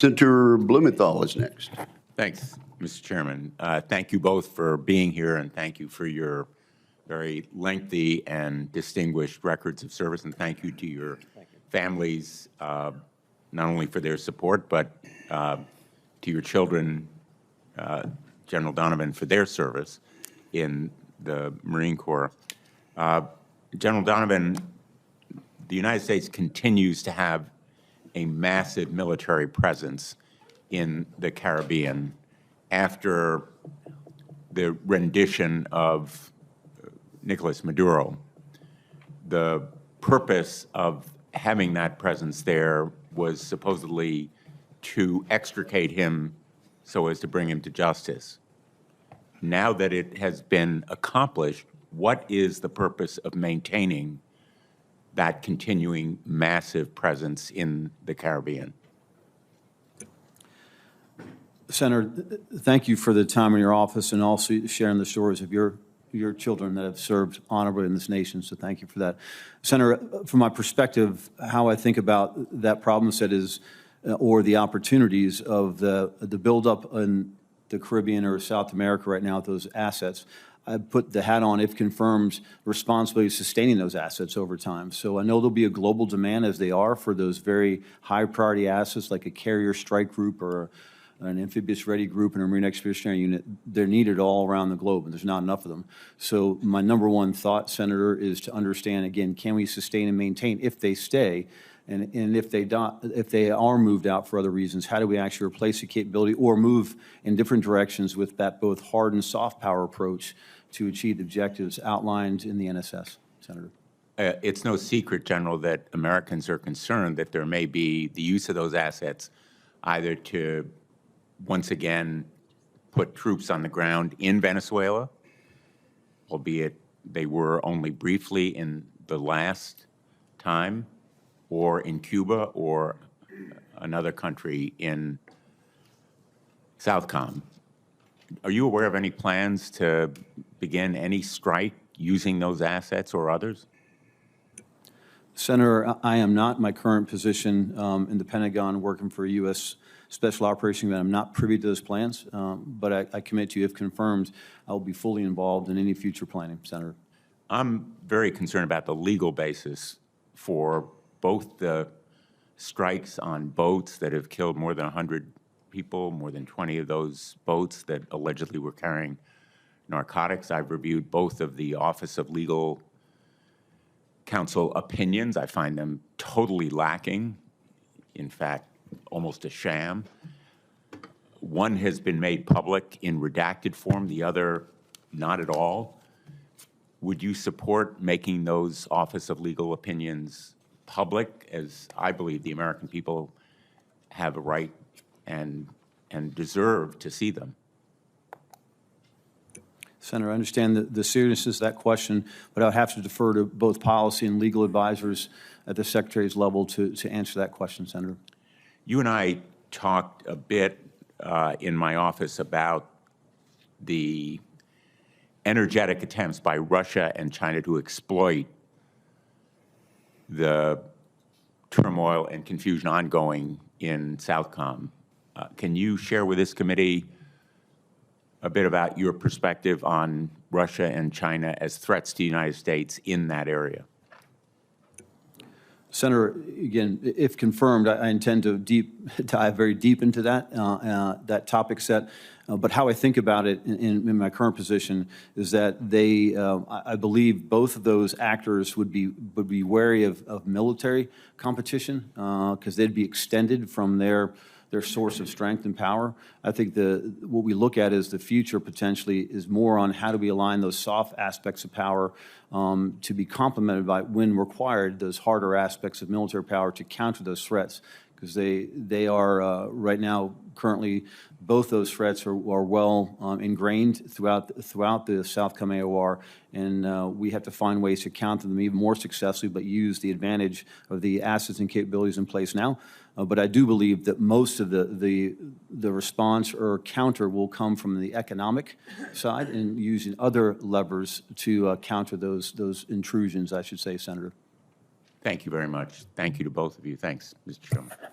Senator Blumenthal is next. Thanks, Mr. Chairman. Thank you both for being here, and thank you for your very lengthy and distinguished records of service, and thank you to your families, not only for their support, but to your children, General Donovan, for their service in the Marine Corps. General Donovan, the United States continues to have a massive military presence in the Caribbean after the rendition of Nicolás Maduro. The purpose of having that presence there was supposedly to extricate him so as to bring him to justice. Now that it has been accomplished, what is the purpose of maintaining that continuing massive presence in the Caribbean? Senator, thank you for the time in your office and also sharing the stories of your children that have served honorably in this nation, so thank you for that. Senator, from my perspective, how I think about that problem set is, or the opportunities of the buildup in the Caribbean or South America right now with those assets. I put the hat on, if confirmed, responsibility of sustaining those assets over time. So I know there'll be a global demand, as they are, for those very high priority assets like a carrier strike group or an amphibious ready group and a marine expeditionary unit. They're needed all around the globe, and there's not enough of them. So my number one thought, Senator, is to understand, again, can we sustain and maintain if they stay? And if they are moved out for other reasons, how do we actually replace the capability or move in different directions with that both hard and soft power approach to achieve the objectives outlined in the NSS, Senator? It's no secret, General, that Americans are concerned that there may be the use of those assets either to once again put troops on the ground in Venezuela, albeit they were only briefly in the last time, or in Cuba or another country in Southcom. Are you aware of any plans to begin any strike using those assets or others? Senator, I am not in my current position in the Pentagon working for a U.S. Special Operations Command. I'm not privy to those plans, but I commit to you, if confirmed, I will be fully involved in any future planning, Senator. I'm very concerned about the legal basis for both the strikes on boats that have killed more than 100 people, more than 20 of those boats that allegedly were carrying narcotics. I've reviewed both of the Office of Legal Counsel opinions. I find them totally lacking, in fact, almost a sham. One has been made public in redacted form, the other not at all. Would you support making those Office of Legal opinions public, as I believe the American people have a right and deserve to see them? Senator, I understand the seriousness of that question, but I'll have to defer to both policy and legal advisors at the Secretary's level to answer that question, Senator. You and I talked a bit in my office about the energetic attempts by Russia and China to exploit the turmoil and confusion ongoing in Southcom. Can you share with this committee a bit about your perspective on Russia and China as threats to the United States in that area? Senator, again, if confirmed, I intend to dive very deep into that topic set. But how I think about it in my current position is that I believe both of those actors would be wary of military competition because they'd be extended from their source of strength and power. I think what we look at as the future potentially is more on how do we align those soft aspects of power to be complemented by, when required, those harder aspects of military power to counter those threats, because they are right now currently both those threats are well ingrained throughout the Southcom AOR, and we have to find ways to counter them even more successfully, but use the advantage of the assets and capabilities in place now. But I do believe that most of the response or counter will come from the economic side and using other levers to counter those intrusions, I should say, Senator. Thank you very much. Thank you to both of you. Thanks, Mr. Chairman.